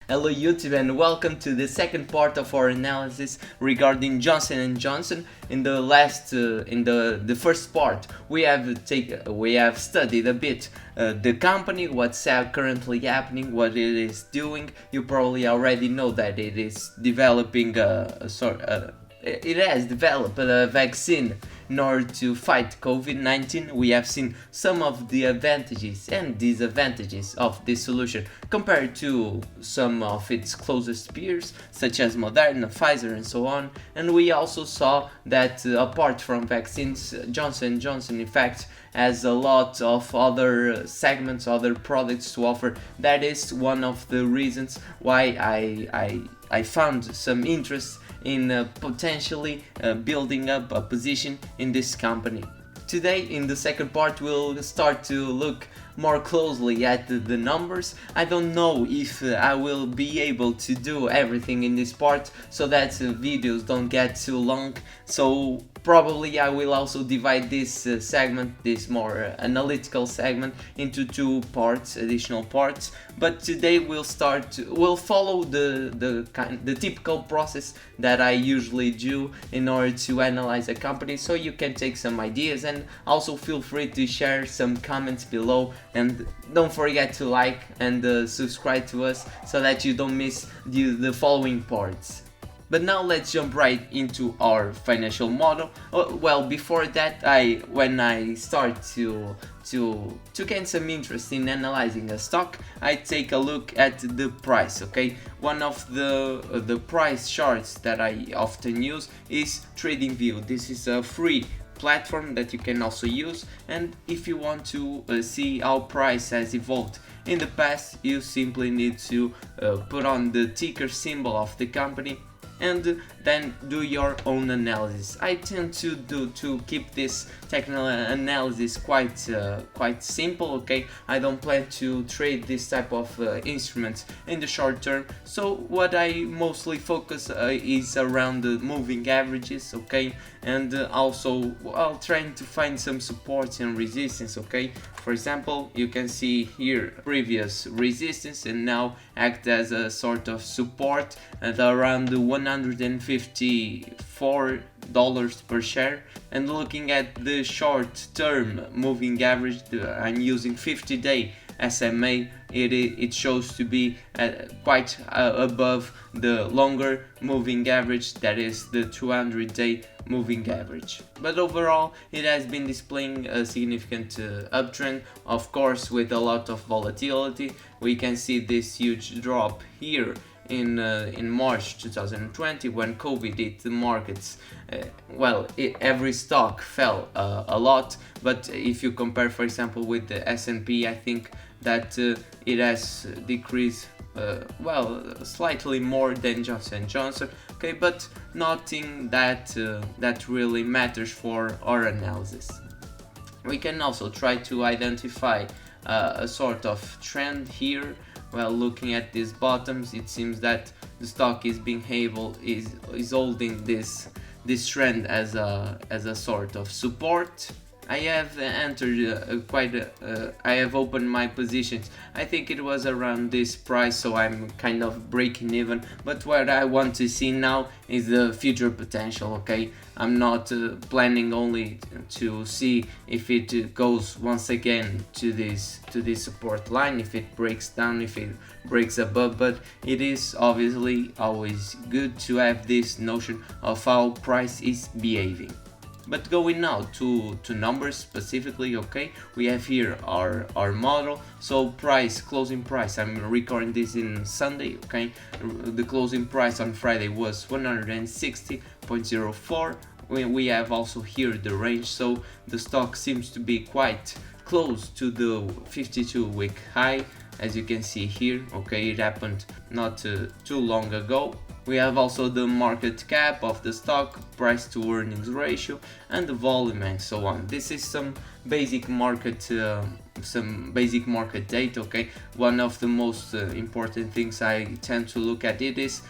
Hello YouTube and welcome to the second part of our analysis regarding Johnson & Johnson. In the first part we have studied a bit the company, what's currently happening, what it is doing. You probably already know that it is developing it has developed a vaccine in order to fight COVID-19. We have seen some of the advantages and disadvantages of this solution compared to some of its closest peers, such as Moderna, Pfizer, and so on. And we also saw that apart from vaccines, Johnson & Johnson in fact has a lot of other segments, other products to offer. That is one of the reasons why I found some interest in potentially building up a position in this company. Today, in the second part, we'll start to look more closely at the numbers. I don't know if I will be able to do everything in this part so that videos don't get too long, so probably I will also divide this segment, this more analytical segment, into two parts, additional parts. But today we'll follow the typical process that I usually do in order to analyze a company, so you can take some ideas, and also feel free to share some comments below, and don't forget to like and subscribe to us so that you don't miss the following parts. But now let's jump right into our financial model. Well, before that, when I start to gain some interest in analyzing a stock, I take a look at the price. Okay, one of the price charts that I often use is TradingView. This is a free platform that you can also use, and if you want to see how price has evolved in the past, you simply need to put on the ticker symbol of the company and then do your own analysis. I tend to keep this technical analysis quite simple. Okay, I don't plan to trade this type of instruments in the short term, so what I mostly focus is around the moving averages. Okay, and also trying to find some supports and resistance. Okay, for example, you can see here previous resistance and now act as a sort of support at around the $154 per share. And looking at the short term moving average, I'm using 50-day SMA. It shows to be quite above the longer moving average, that is the 200-day moving average. But overall, it has been displaying a significant uptrend, of course with a lot of volatility. We can see this huge drop here in March 2020 when COVID hit the markets. Every stock fell a lot, but if you compare, for example, with the S&P, I think that it has decreased slightly more than Johnson & Johnson. Okay, but nothing that really matters for our analysis. We can also try to identify a sort of trend here. Well, looking at these bottoms, it seems that the stock is holding this trend as a sort of support. I have entered I have opened my positions. I think it was around this price, so I'm kind of breaking even. But what I want to see now is the future potential. Okay, I'm not planning only to see if it goes once again to this support line, if it breaks down, if it breaks above. But it is obviously always good to have this notion of how price is behaving. But going now to numbers specifically, okay, we have here our model. So closing price, I'm recording this in Sunday. Okay, the closing price on Friday was 160.04. We have also here the range, so the stock seems to be quite close to the 52-week high, as you can see here. Okay, it happened not too long ago. We have also the market cap of the stock, price to earnings ratio, and the volume, and so on. This is some basic market some basic market data. Okay, one of the most important things I tend to look at it is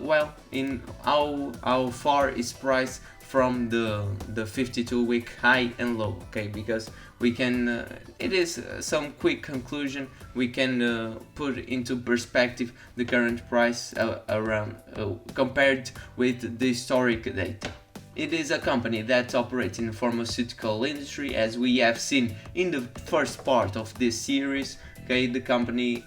well, in how far is price from the 52-week high and low. Okay, because we can it is some quick conclusion. We can put into perspective the current price around compared with the historic data. It is a company that operates in the pharmaceutical industry, as we have seen in the first part of this series. Okay, the company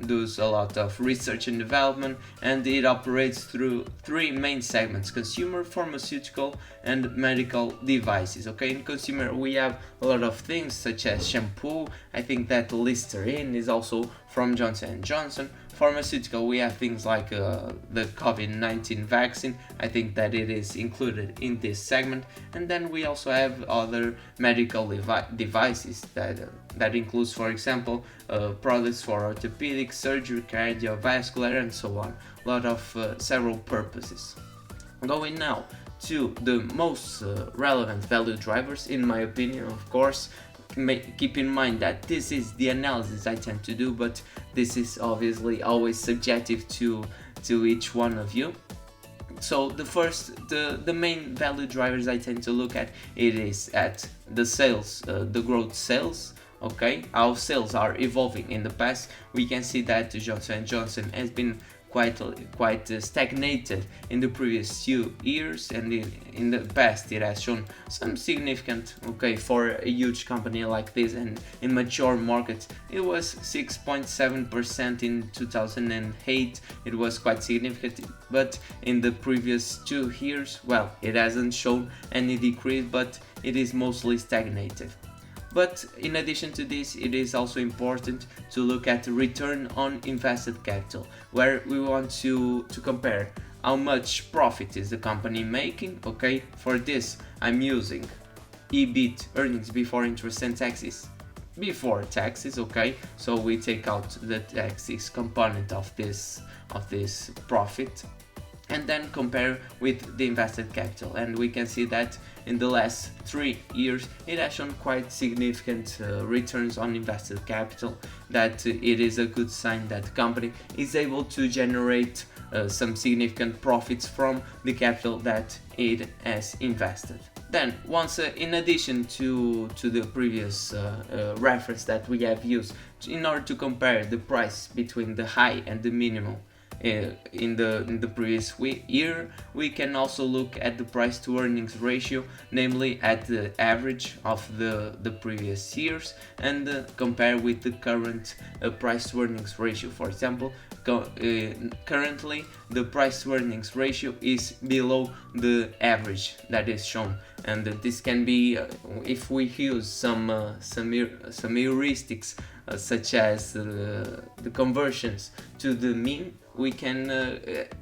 does a lot of research and development, and it operates through three main segments: consumer, pharmaceutical, and medical devices. Okay, in consumer we have a lot of things such as shampoo. I think that Listerine is also from Johnson & Johnson. Pharmaceutical, we have things like the COVID-19 vaccine. I think that it is included in this segment. And then we also have other medical devices that includes, for example, products for orthopedic surgery, cardiovascular, and so on. A lot of several purposes. Going now to the most relevant value drivers, in my opinion, of course. Keep in mind that this is the analysis I tend to do, but this is obviously always subjective to each one of you. So the main value drivers I tend to look at, it is at the sales, the growth sales. Okay, how sales are evolving in the past. We can see that Johnson & Johnson has been quite stagnated in the previous few years, and in the past it has shown some significant, okay, for a huge company like this and in mature markets. It was 6.7% in 2008. It was quite significant, but in the previous 2 years, well, it hasn't shown any decrease, but it is mostly stagnated. But in addition to this, it is also important to look at the return on invested capital, where we want to compare how much profit is the company making. Okay, for this I'm using EBIT, earnings before interest and taxes, before taxes. Okay, so we take out the taxes component of this profit, and then compare with the invested capital, and we can see that in the last 3 years it has shown quite significant returns on invested capital. That it is a good sign that the company is able to generate some significant profits from the capital that it has invested. Then once in addition to the previous reference that we have used in order to compare the price between the high and the minimum in the previous year, we can also look at the price to earnings ratio, namely at the average of the previous years, and compare with the current price to earnings ratio. For example, currently the price to earnings ratio is below the average that is shown, and this can be if we use some heuristics such as the conversions to the mean. We can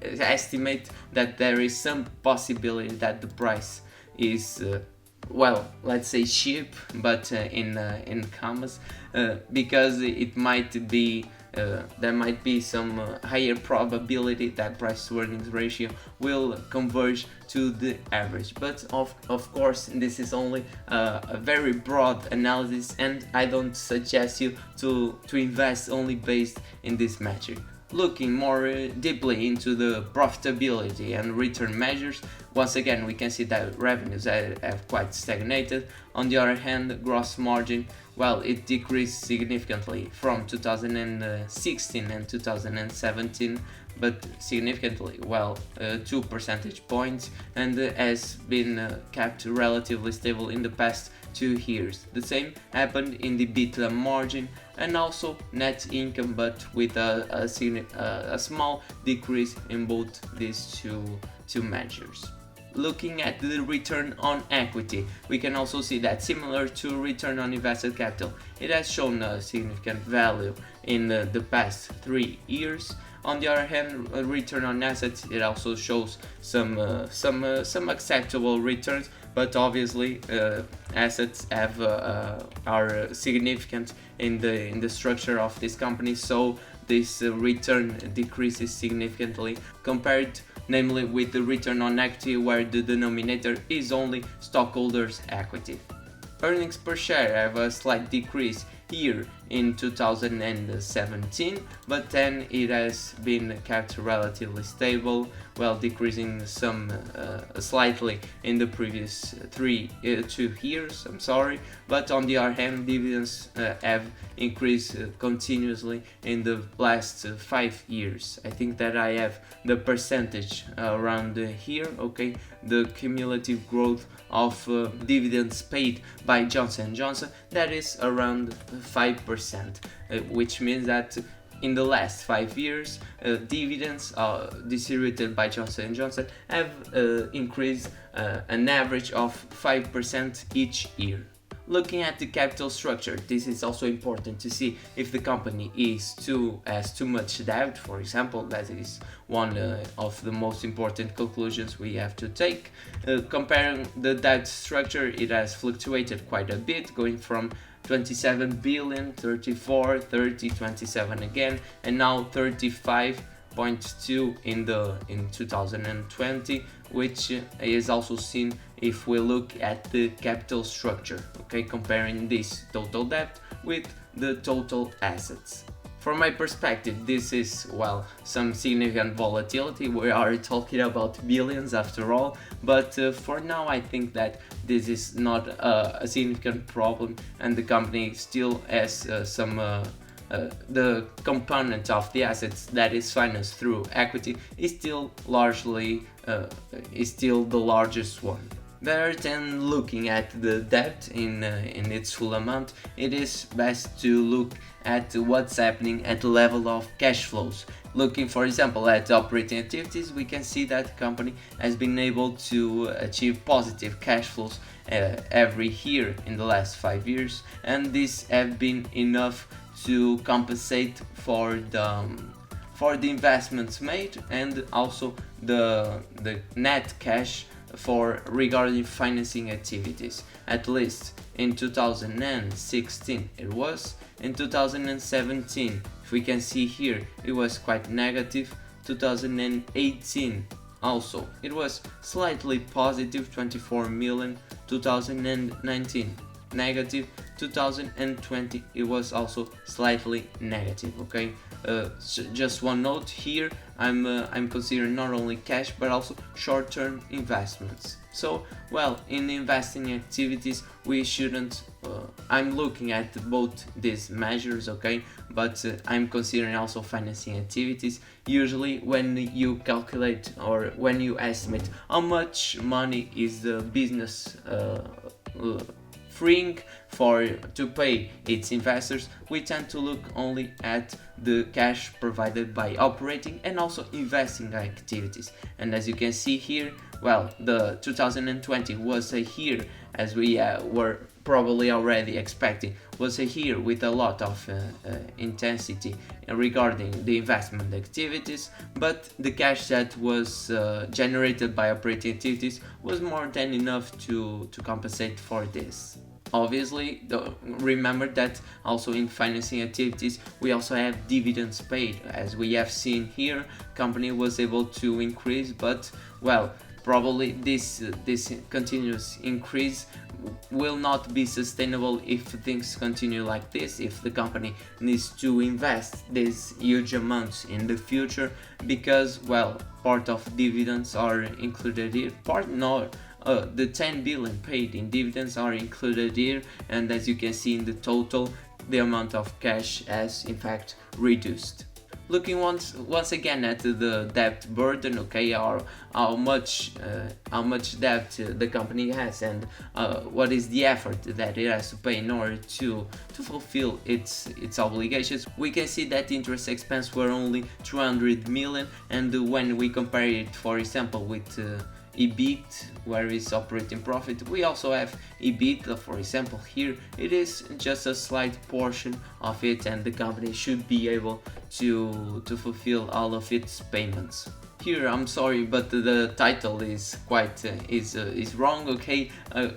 estimate that there is some possibility that the price is well, let's say cheap, but in commas, because it might be there might be some higher probability that price to earnings ratio will converge to the average. But of course this is only a very broad analysis, and I don't suggest you to invest only based in this metric. Looking more deeply into the profitability and return measures, once again we can see that revenues have quite stagnated. On the other hand, gross margin, well, it decreased significantly from 2016 and 2017, but significantly, well, 2 percentage points, and has been kept relatively stable in the past 2 years. The same happened in the EBITDA margin and also net income, but with a small decrease in both these two measures. Looking at the return on equity, we can also see that similar to return on invested capital, it has shown a significant value in the past 3 years. On the other hand, return on assets, it also shows some acceptable returns, but obviously assets are significant in the structure of this company, so this return decreases significantly compared namely with the return on equity, where the denominator is only stockholders' equity. Earnings per share have a slight decrease here in 2017, but then it has been kept relatively stable, well, decreasing some slightly in the previous 2 years, I'm sorry, but on the other hand, dividends have increased continuously in the last 5 years. I think that I have the percentage around here, okay, the cumulative growth of dividends paid by Johnson & Johnson, that is around 5%, which means that in the last 5 years, dividends distributed by Johnson & Johnson have increased an average of 5% each year. Looking at the capital structure, this is also important to see if the company has too much debt, for example. That is one of the most important conclusions we have to take. Comparing the debt structure, it has fluctuated quite a bit, going from 27 billion, 34, 30, 27 again, and now 35.2 in 2020, which is also seen if we look at the capital structure, okay, comparing this total debt with the total assets. From my perspective, this is, well, some significant volatility. We are talking about billions after all, but for now I think that this is not a significant problem, and the company still has the component of the assets that is financed through equity is still the largest one. Better than looking at the debt in its full amount, it is best to look at what's happening at the level of cash flows. Looking, for example, at operating activities, we can see that the company has been able to achieve positive cash flows every year in the last 5 years, and this have been enough to compensate for the investments made, and also the net cash for regarding financing activities. At least in 2016 it was. In 2017, if we can see here, it was quite negative. 2018 also it was slightly positive, 24 million. 2019 negative. 2020 it was also slightly negative, okay. Just one note here, I'm considering not only cash but also short-term investments. So, well, in investing activities we shouldn't I'm looking at both these measures, okay, but I'm considering also financing activities. Usually when you calculate or when you estimate how much money is the business freeing to pay its investors, we tend to look only at the cash provided by operating and also investing activities. And as you can see here, well, the 2020 was a year, as we were probably already expecting, was a year with a lot of intensity regarding the investment activities, but the cash that was generated by operating activities was more than enough to compensate for this. Obviously, remember that also in financing activities we also have dividends paid. As we have seen here, company was able to increase, but well, probably this continuous increase will not be sustainable if things continue like this, if the company needs to invest these huge amounts in the future, because, well, part of dividends are included here, the 10 billion paid in dividends are included here, and as you can see in the total, the amount of cash has in fact reduced. Looking once again at the debt burden, okay, or how much debt the company has, and what is the effort that it has to pay in order to fulfill its obligations, we can see that interest expense were only 200 million, and when we compare it, for example, with EBIT, where is operating profit, we also have EBITDA, for example. Here it is just a slight portion of it, and the company should be able to fulfill all of its payments. Here, I'm sorry, but the title is quite is wrong, okay.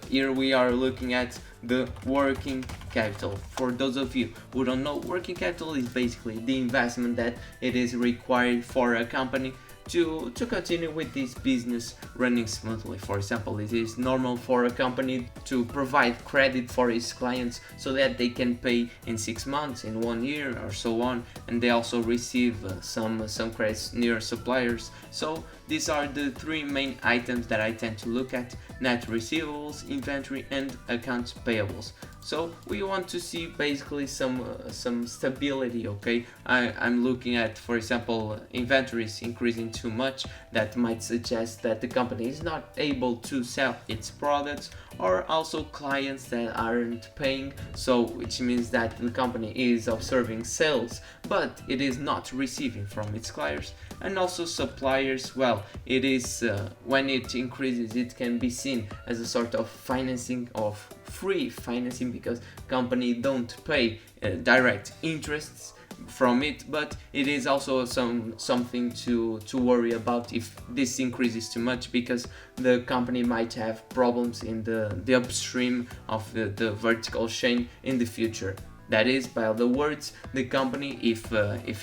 Here we are looking at the working capital. For those of you who don't know, working capital is basically the investment that it is required for a company to continue with this business running smoothly. For example, it is normal for a company to provide credit for its clients so that they can pay in 6 months, in 1 year, or so on, and they also receive some credits near suppliers. So these are the three main items that I tend to look at: net receivables, inventory, and accounts payables. So we want to see basically some stability. Okay, I'm looking at, for example, inventories increasing too much. That might suggest that the company is not able to sell its products, or also clients that aren't paying, so which means that the company is observing sales but it is not receiving from its clients. And also suppliers, well, it is when it increases, it can be seen as a sort of financing, of free financing, because company don't pay direct interests from it, but it is also something to worry about if this increases too much, because the company might have problems in the upstream of the vertical chain in the future. That is, by other words, the company, if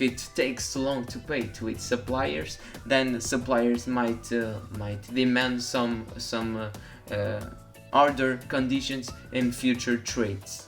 it takes too long to pay to its suppliers, then suppliers might demand some harder conditions in future trades.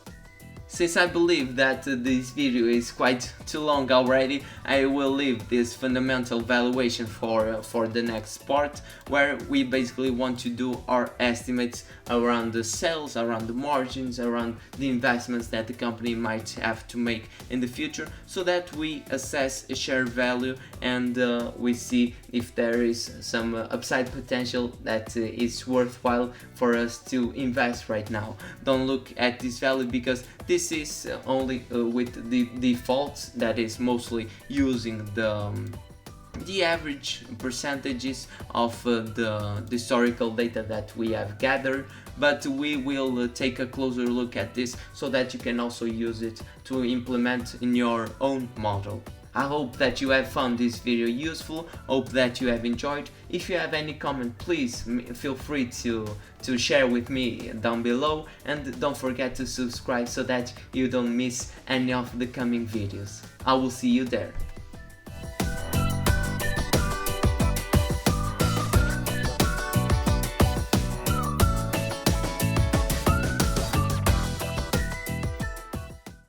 Since I believe that this video is quite too long already, I will leave this fundamental valuation for the next part, where we basically want to do our estimates around the sales, around the margins, around the investments that the company might have to make in the future, so that we assess a share value and we see if there is some upside potential that is worthwhile for us to invest right now. Don't look at this value, because this is only with the defaults, that is mostly using the average percentages of the historical data that we have gathered, but we will take a closer look at this so that you can also use it to implement in your own model. I hope that you have found this video useful, hope that you have enjoyed. If you have any comment, please feel free to share with me down below, and don't forget to subscribe so that you don't miss any of the coming videos. I will see you there.